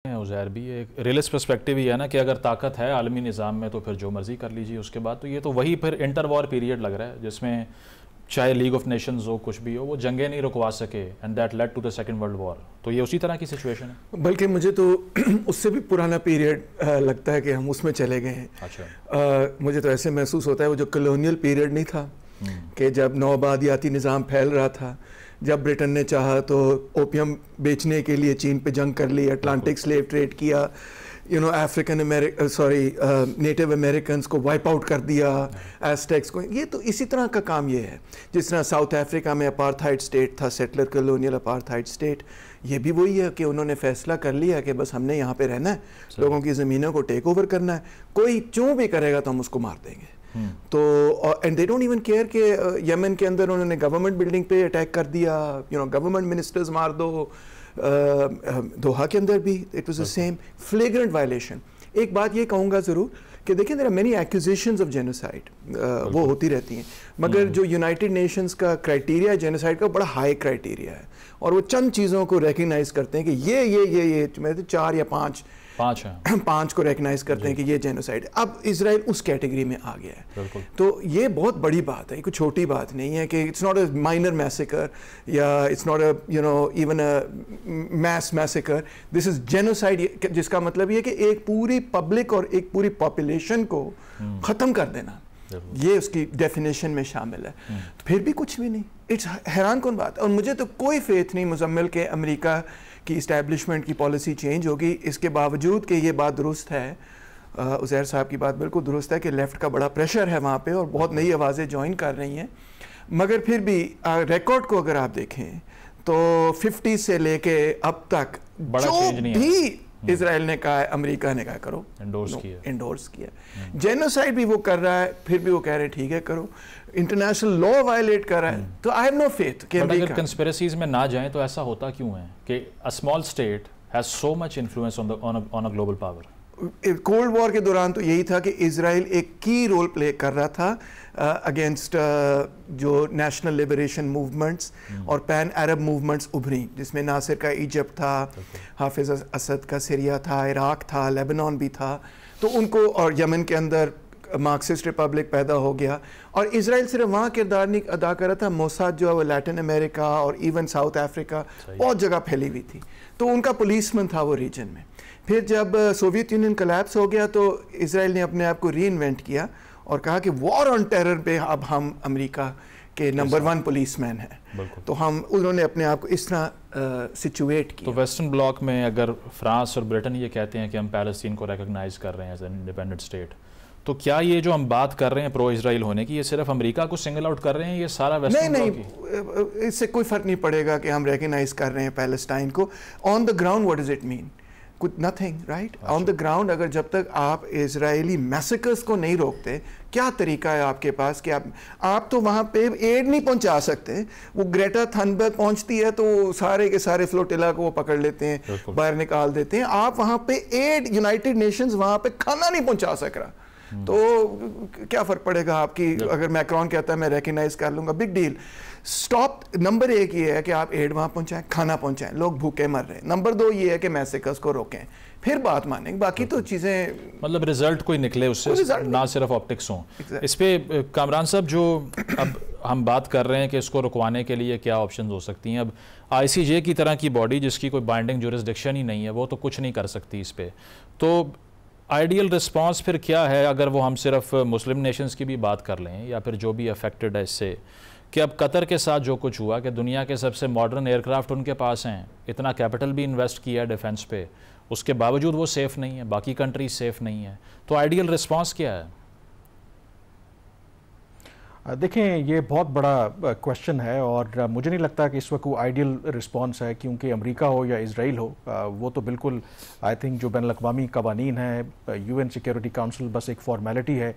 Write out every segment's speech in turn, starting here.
عزیر بھی ایک realist perspective ہی ہے نا کہ اگر طاقت ہے عالمی نظام میں تو پھر جو مرضی کر لیجیے اس کے بعد تو یہ تو وہی پھر انٹر وار پیریڈ لگ رہا ہے جس میں چاہے لیگ آف نیشنز ہو کچھ بھی ہو وہ جنگیں نہیں رکوا سکے and that lead to the Second World War. تو یہ اسی طرح کی سچویشن ہے. بلکہ مجھے تو اس سے بھی پرانا پیریڈ لگتا ہے کہ ہم اس میں چلے گئے ہیں. اچھا مجھے تو ایسے محسوس ہوتا ہے وہ جو کلونیل پیریڈ نہیں تھا کہ جب نوآبادیاتی نظام پھیل رہا تھا, جب برٹن نے چاہا تو اوپیم بیچنے کے لیے چین پہ جنگ کر لی, اٹلانٹک سلیو ٹریڈ کیا, افریکن نیٹو امریکنز کو وائپ آؤٹ کر دیا, ایزٹیکس کو. یہ تو اسی طرح کا کام یہ ہے جس طرح ساؤتھ افریقہ میں اپارتھائڈ اسٹیٹ تھا, سیٹلر کلونیل اپارتھائڈ اسٹیٹ. یہ بھی وہی ہے کہ انہوں نے فیصلہ کر لیا کہ بس ہم نے یہاں پہ رہنا ہے, لوگوں کی زمینوں کو ٹیک اوور کرنا ہے, کوئی چوں بھی کرے گا تو ہم اس کو مار دیں گے. تو and they don't even care کہ یمن کے اندر انہوں نے گورنمنٹ بلڈنگ پہ اٹیک کر دیا, گورنمنٹ منسٹرز مار دو. دوحہ کے اندر بھی it was the same flagrant violation. ایک بات یہ کہوں گا ضرور کہ دیکھیں there are many accusations of genocide, وہ ہوتی رہتی ہیں, مگر جو یونائٹڈ نیشنز کا کرائٹیریا ہے جینوسائڈ کا بڑا ہائی کرائٹیریا ہے, اور وہ چند چیزوں کو ریکگنائز کرتے ہیں کہ یہ 4 یا 5 کو ریکگنائز کرتے ہیں کہ یہ جینوسائڈ. اب اسرائیل اس کیٹیگری میں آ گیا ہے. تو یہ بہت بڑی بات ہے, کوئی چھوٹی بات نہیں ہے کہ it's not a minor massacre یا it's not a even a mess massacre, this is genocide, جس کا مطلب یہ ہے کہ ایک پوری پبلک اور ایک پوری پاپولیشن کو ختم کر دینا, یہ اس کی ڈیفینیشن میں شامل ہے. پھر بھی کچھ بھی نہیں. اٹس حیران کن بات. اور مجھے تو کوئی فیتھ نہیں مزمل کہ امریکہ کی اسٹیبلشمنٹ کی پالیسی چینج ہوگی, اس کے باوجود کہ یہ بات درست ہے, عزیر صاحب کی بات بالکل درست ہے کہ لیفٹ کا بڑا پریشر ہے وہاں پہ اور بہت نئی آوازیں جوائن کر رہی ہیں, مگر پھر بھی ریکارڈ کو اگر آپ دیکھیں تو 50 سے لے کے اب تک جو بھی اسرائیل نے کہا ہے امریکہ نے کہا کرو, انڈورس کیا. جینوسائڈ بھی وہ کر رہا ہے, پھر بھی وہ کہہ رہے ہیں ٹھیک ہے کرو, انٹرنیشنل لا وائلیٹ کر رہا ہے. تو آئی ہیو نو فیتھ کہ اگر کنسپیریسیز میں نہ جائیں تو ایسا ہوتا کیوں ہے کہ a small state has so much influence on a global power. Cold war کے دوران تو یہی تھا کہ اسرائیل ایک کی رول پلے کر رہا تھا اگینسٹ جو نیشنل لبریشن موومنٹس اور پین عرب موومنٹس ابھری, جس میں ناصر کا ایجپٹ تھا, حافظ اسد کا سیریا تھا, عراق تھا, لیبنان بھی تھا. تو ان کو, اور یمن کے اندر مارکسسٹ ریپبلک پیدا ہو گیا, اور اسرائیل صرف وہاں کردار نہیں ادا کر رہا تھا, موساد جو ہے وہ لیٹن امریکہ اور ایون ساؤتھ افریقہ بہت جگہ پھیلی ہوئی تھی, تو ان کا پولیسمن تھا وہ ریجن میں. پھر جب سوویت یونین کولیپس ہو گیا تو اسرائیل نے اپنے آپ کو ری انوینٹ کیا اور کہا کہ وار آن ٹیرر پہ اب ہم امریکہ کے نمبر 1 پولیس مین ہیں. تو انہوں نے اپنے آپ کو اس طرح سچویٹ کیا. تو ویسٹرن بلاک میں اگر فرانس اور برٹن یہ کہتے ہیں کہ ہم پیلسطین کو ریکگنائز کر رہے ہیں ایز این انڈیپینڈنٹ اسٹیٹ, تو کیا یہ جو ہم بات کر رہے ہیں پرو اسرائیل ہونے کی, یہ صرف امریکہ کو سنگل آؤٹ کر رہے ہیں, یہ سارا ویسٹرن بلاک کی؟ نہیں, اس سے کوئی فرق نہیں پڑے گا کہ ہم ریکگنائز کر رہے ہیں پیلسٹائن کو. On the ground what does it mean? Nothing, right. On the ground اگر جب تک آپ اسرائیلی میسیکرز کو نہیں روکتے, کیا طریقہ ہے آپ کے پاس کہ آپ تو وہاں پہ ایڈ نہیں پہنچا سکتے. وہ گریٹا تھنبرگ پہنچتی ہے تو سارے کے سارے فلوٹیلا کو وہ پکڑ لیتے ہیں, باہر نکال دیتے ہیں. آپ وہاں پہ ایڈ, یونائٹڈ نیشنز وہاں پہ کھانا نہیں پہنچا سک رہا, تو کیا فرق پڑے گا آپ کی اگر میکرون کہتا ہے میں ریکگنائز کر لوں گا, بگ ڈیل. سٹاپ. نمبر 1 یہ ہے کہ آپ ایڈ وہاں پہنچائیں, کھانا پہنچائیں, لوگ بھوکے مر رہے ہیں. نمبر 2 یہ ہے کہ میسیکرز کو روکیں, پھر بات مانیں. باقی تو چیزیں مطلب رزلٹ کوئی نکلے اس سے, نہ صرف آپٹکس ہوں. اس پہ کامران صاحب جو اب ہم بات کر رہے ہیں کہ اس کو رکوانے کے لیے کیا آپشنز ہو سکتی ہیں, اب ICJ کی طرح کی باڈی جس کی کوئی بائنڈنگ جورسڈکشن ہی نہیں ہے وہ تو کچھ نہیں کر سکتی اس پہ. تو آئیڈیل رسپانس پھر کیا ہے اگر وہ ہم صرف مسلم نیشنز کی بھی بات کر لیں یا پھر جو بھی افیکٹڈ ہے اس سے, کہ اب قطر کے ساتھ جو کچھ ہوا کہ دنیا کے سب سے ماڈرن ایئرکرافٹ ان کے پاس ہیں, اتنا کیپٹل بھی انویسٹ کیا ہے ڈیفنس پہ, اس کے باوجود وہ سیف نہیں ہے, باقی کنٹریز سیف نہیں ہیں. تو آئیڈیل رسپانس کیا ہے؟ دیکھیں یہ بہت بڑا کوشچن ہے اور مجھے نہیں لگتا کہ اس وقت وہ آئیڈیل رسپانس ہے, کیونکہ امریکہ ہو یا اسرائیل ہو, وہ تو بالکل آئی تھنک جو بین الاقوامی قوانین ہیں, UN سیکیورٹی کاؤنسل بس ایک فارمیلٹی ہے,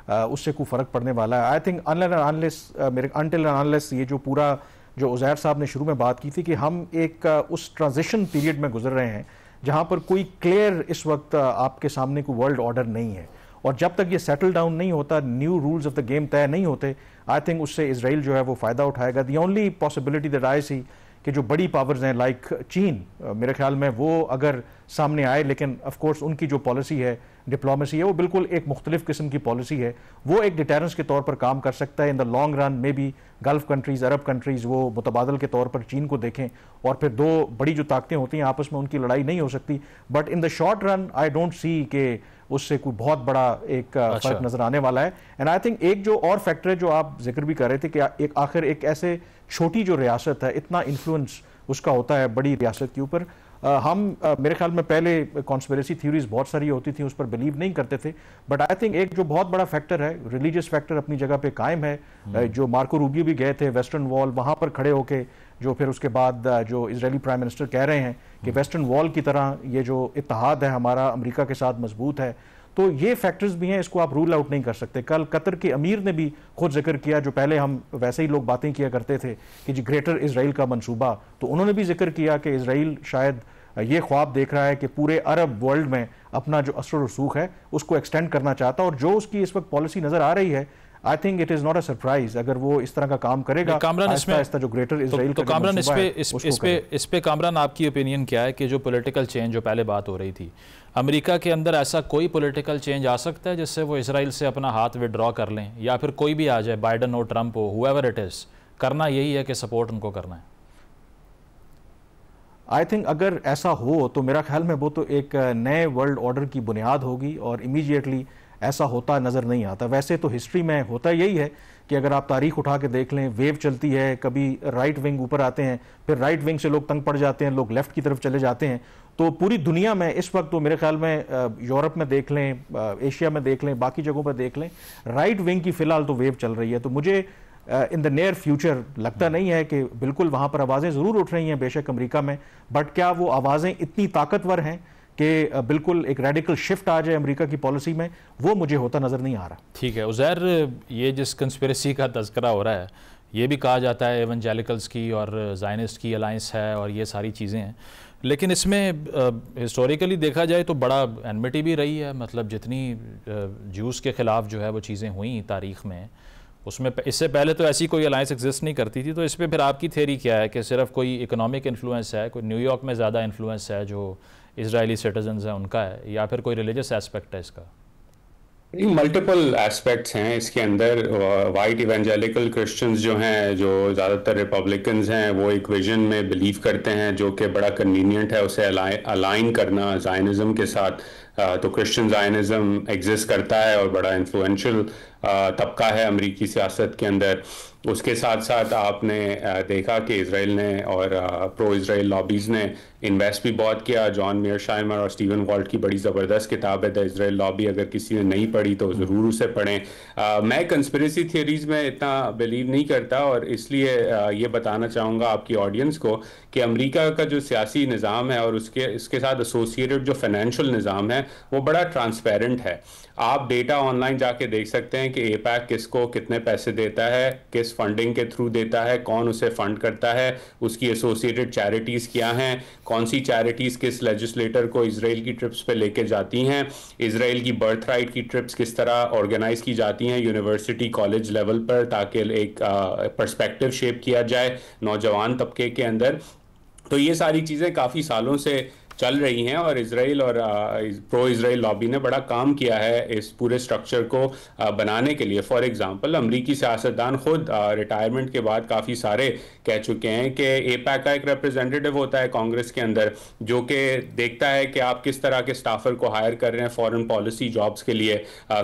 اس سے کوئی فرق پڑنے والا ہے. آئی تھنک انٹل انلیس یہ جو پورا جو عزیر صاحب نے شروع میں بات کی تھی کہ ہم ایک اس ٹرانزیشن پیریڈ میں گزر رہے ہیں جہاں پر کوئی کلیئر اس وقت آپ کے سامنے کوئی ورلڈ آرڈر نہیں ہے, اور جب تک یہ سیٹل ڈاؤن نہیں ہوتا, new rules of the game طے نہیں ہوتے, آئی تھنک اس سے اسرائیل جو ہے وہ فائدہ اٹھائے گا. The only possibility that I see کہ جو بڑی پاورز ہیں لائک چین، میرے خیال میں وہ اگر سامنے آئے، لیکن آف کورس ان کی جو پالیسی ہے ڈپلومیسی ہے وہ بالکل ایک مختلف قسم کی پالیسی ہے، وہ ایک ڈیٹرنس کے طور پر کام کر سکتا ہے ان دا لانگ رن. میں بھی گلف کنٹریز، عرب کنٹریز وہ متبادل کے طور پر چین کو دیکھیں اور پھر دو بڑی جو طاقتیں ہوتی ہیں آپس میں ان کی لڑائی نہیں ہو سکتی، but in the short run I don't see کہ اس سے کوئی بہت بڑا ایک فرق نظر آنے والا ہے. اینڈ آئی تھنک ایک جو اور فیکٹر ہے جو آپ ذکر بھی کر رہے تھے کہ آخر ایک ایسے چھوٹی جو ریاست ہے اتنا انفلوئنس اس کا ہوتا ہے بڑی ریاست کے اوپر. ہم میرے خیال میں پہلے کانسپیریسی تھیوریز بہت ساری ہوتی تھیں، اس پر بلیو نہیں کرتے تھے، بٹ آئی تھنک ایک جو بہت بڑا فیکٹر ہے ریلیجیس فیکٹر اپنی جگہ پہ قائم ہے. جو مارکو روبیو بھی گئے تھے ویسٹرن وال، وہاں پر کھڑے ہو کے جو پھر اس کے بعد جو اسرائیلی پرائم منسٹر کہہ رہے ہیں کہ ویسٹرن وال کی طرح یہ جو اتحاد ہے ہمارا امریکہ کے ساتھ مضبوط ہے، تو یہ فیکٹرز بھی ہیں، اس کو آپ رول آؤٹ نہیں کر سکتے. کل قطر کے امیر نے بھی خود ذکر کیا، جو پہلے ہم ویسے ہی لوگ باتیں کیا کرتے تھے کہ جی گریٹر اسرائیل کا منصوبہ، تو انہوں نے بھی ذکر کیا کہ اسرائیل شاید یہ خواب دیکھ رہا ہے کہ پورے عرب ورلڈ میں اپنا جو اثر و رسوخ ہے اس کو ایکسٹینڈ کرنا چاہتا ہے، اور جو اس کی اس وقت پالیسی نظر آ رہی ہے I think it is not a surprise اگر وہ اس طرح کا کام کرے گا آہستہ آہستہ جو گریٹر اسرائیل کا کامران اس پہ کامران آپ کی اوپینین کیا ہے کہ جو پولیٹیکل چینج جو پہلے بات ہو رہی تھی امریکہ کے اندر ایسا کوئی پولیٹیکل چینج آ سکتا ہے جس سے وہ اسرائیل سے اپنا ہاتھ وڈرا کر لیں، یا پھر کوئی بھی آ جائے Biden who Trump who whoever it is، کرنا یہی ہے کہ سپورٹ ان کو کرنا ہے؟ آئی تھنک اگر ایسا ہو تو میرا خیال میں وہ تو ایک نئے ورلڈ آرڈر کی بنیاد ہوگی، اور امیڈیٹلی ایسا ہوتا نظر نہیں آتا. ویسے تو ہسٹری میں ہوتا یہی ہے کہ اگر آپ تاریخ اٹھا کے دیکھ لیں ویو چلتی ہے، کبھی رائٹ ونگ اوپر آتے ہیں، پھر رائٹ ونگ سے لوگ تنگ پڑ جاتے ہیں، لوگ لیفٹ کی طرف چلے جاتے ہیں. تو پوری دنیا میں اس وقت تو میرے خیال میں یورپ میں دیکھ لیں، ایشیا میں دیکھ لیں، باقی جگہوں پر دیکھ لیں، رائٹ ونگ کی فی الحال تو ویو چل رہی ہے. تو مجھے ان دا نیئر فیوچر لگتا نہیں ہے کہ بالکل وہاں پر آوازیں ضرور اٹھ رہی ہیں بے شک امریکہ میں، بٹ کیا وہ آوازیں اتنی طاقتور ہیں کہ بالکل ایک ریڈیکل شفٹ آ جائے امریکہ کی پالیسی میں، وہ مجھے ہوتا نظر نہیں آ رہا. ٹھیک ہے عزیر، یہ جس کنسپیریسی کا تذکرہ ہو رہا ہے یہ بھی کہا جاتا ہے ایونجیلیکلز کی اور زائنسٹ کی الائنس ہے اور یہ ساری چیزیں ہیں، لیکن اس میں ہسٹوریکلی دیکھا جائے تو بڑا اینمٹی بھی رہی ہے. مطلب جتنی جوز کے خلاف جو ہے وہ چیزیں ہوئیں تاریخ میں، اس میں اس سے پہلے تو ایسی کوئی الائنس ایگزسٹ نہیں کرتی تھی. تو اس پہ پھر آپ کی تھیری کیا ہے کہ صرف کوئی اکنامک انفلوئنس ہے، کوئی نیو یارک میں زیادہ انفلوئنس ہے جو اسرائیلی سٹیزنز ہیں ان کا ہے، یا پھر کوئی ریلیجس ایسپیکٹ ہے اس کا؟ ملٹیپل ایسپیکٹس ہیں اس کے اندر. وائٹ ایونجیلیکل کرسچنز جو ہیں، جو زیادہ تر ریپبلکنز ہیں، وہ ایک ویژن میں بلیو کرتے ہیں جو کہ بڑا کنوینئنٹ ہے اسے الائن کرنا زائنزم کے ساتھ. تو کرسچن زائنزم ایگزسٹ کرتا ہے اور بڑا انفلوئنشل طبقہ ہے امریکی سیاست کے اندر. اس کے ساتھ ساتھ آپ نے دیکھا کہ اسرائیل نے اور پرو اسرائیل لابیز نے انویسٹ بھی بہت کیا. جان میئرشائمر اور اسٹیون والٹ کی بڑی زبردست کتاب ہے دا اسرائیل لابی، اگر کسی نے نہیں پڑھی تو ضرور اسے پڑھیں. میں کنسپیریسی تھیوریز میں اتنا بلیو نہیں کرتا، اور اس لیے یہ بتانا چاہوں گا آپ کی آڈینس کو کہ امریکہ کا جو سیاسی نظام ہے اور اس کے ساتھ ایسوسیٹڈ جو فائنینشیل نظام ہے وہ بڑا ٹرانسپیرنٹ ہے. آپ ڈیٹا آن لائن جا کے دیکھ سکتے ہیں کہ اے پیک کس کو کتنے پیسے دیتا ہے، کس فنڈنگ کے تھرو دیتا ہے، کون اسے فنڈ کرتا ہے، اس کی ایسوسیٹڈ چیریٹیز کیا ہیں، کون سی چیریٹیز کس لیجسلیٹر کو اسرائیل کی ٹرپس پہ لے کے جاتی ہیں، اسرائیل کی برتھ رائٹ کی ٹرپس کس طرح آرگنائز کی جاتی ہیں یونیورسٹی کالج لیول پر، تاکہ ایک پرسپیکٹیو شیپ کیا جائے نوجوان طبقے کے اندر. تو یہ ساری چیزیں کافی سالوں سے چل رہی ہیں، اور اسرائیل اور پرو اسرائیل لابی نے بڑا کام کیا ہے اس پورے سٹرکچر کو بنانے کے لیے. فار ایگزامپل امریکی سیاستدان خود ریٹائرمنٹ کے بعد کافی سارے کہہ چکے ہیں کہ اے پیک کا ایک ریپرزینٹیو ہوتا ہے کانگریس کے اندر جو کہ دیکھتا ہے کہ آپ کس طرح کے سٹافر کو ہائر کر رہے ہیں فورن پالیسی جابز کے لیے،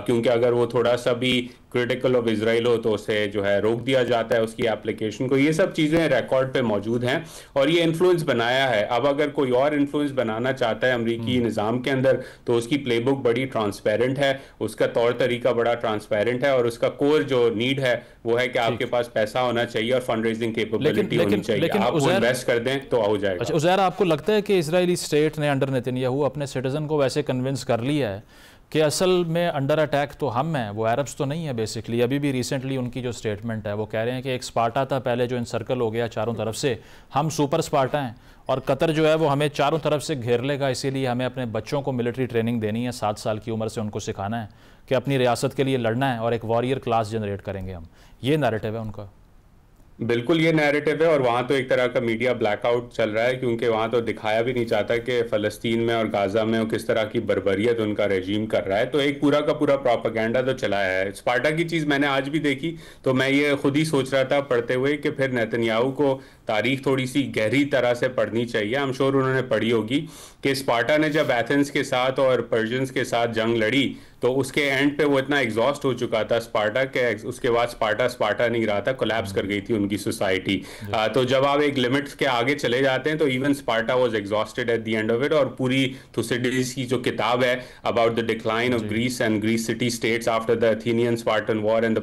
کیونکہ اگر وہ تھوڑا سا بھی کرٹیکل آف اسرائیل ہو تو اسے جو ہے روک دیا جاتا ہے اس کی اپلیکیشن کو. یہ سب چیزیں ریکارڈ پہ موجود ہیں اور یہ انفلوئنس بنایا ہے. اب اگر کوئی اور انفلوئنس بنانا چاہتا ہے امریکی نظام کے اندر تو اس کی پلے بک بڑی ٹرانسپیرنٹ ہے، اس کا طور طریقہ بڑا ٹرانسپیرنٹ ہے، اور اس کا کور جو نیڈ ہے وہ ہے کہ آپ کے پاس پیسہ ہونا چاہیے اور فنڈ ریزنگ کیپیبلٹی ہونی چاہیے. آپ وہ انویسٹ کر دیں تو ہو جائے گا. اچھا عزیر، آپ کو لگتا ہے کہ اسرائیلی اسٹیٹ نے انڈر نیتنیاہو اپنے سٹیزن کو ویسے کنونس کر لیا ہے کہ اصل میں انڈر اٹیک تو ہم ہیں، وہ عربس تو نہیں ہے بیسکلی؟ ابھی بھی ریسنٹلی ان کی جو سٹیٹمنٹ ہے وہ کہہ رہے ہیں کہ ایک سپارٹا تھا پہلے جو انسرکل ہو گیا چاروں طرف سے، ہم سپر سپارٹا ہیں، اور قطر جو ہے وہ ہمیں چاروں طرف سے گھیر لے گا، اسی لیے ہمیں اپنے بچوں کو ملٹری ٹریننگ دینی ہے، 7 سال کی عمر سے ان کو سکھانا ہے کہ اپنی ریاست کے لیے لڑنا ہے، اور ایک واریر کلاس جنریٹ کریں گے ہم. یہ نیریٹو ہے ان کا. بالکل یہ نیریٹو ہے، اور وہاں تو ایک طرح کا میڈیا بلیک آؤٹ چل رہا ہے، کیونکہ وہاں تو دکھایا بھی نہیں چاہتا کہ فلسطین میں اور غازہ میں کس طرح کی بربریت ان کا رجیم کر رہا ہے. تو ایک پورا کا پورا پروپیگنڈا تو چلایا ہے. اسپارٹا کی چیز میں نے آج بھی دیکھی تو میں یہ خود ہی سوچ رہا تھا پڑھتے ہوئے کہ پھر نیتنیاہو کو تاریخ تھوڑی سی گہری طرح سے پڑھنی چاہیے. I'm sure انہوں نے پڑھی ہوگی کہ اسپارٹا نے جب ایتھنز کے ساتھ اور پرشینز کے ساتھ جنگ لڑی تو اس کے اینڈ پہ وہ اتنا ایگزاسٹ ہو چکا تھا اسپارٹا کہ اس کے بعد اسپارٹا نہیں رہا تھا، کولیپس کر گئی تھی ان کی سوسائٹی. تو جب آپ ایک لمٹ کے آگے چلے جاتے ہیں تو even Sparta was exhausted at the end of it. اور پوری تھوسیڈیڈس کی جو کتاب ہے about the decline of Greece and Greece city states after the Athenian Spartan war and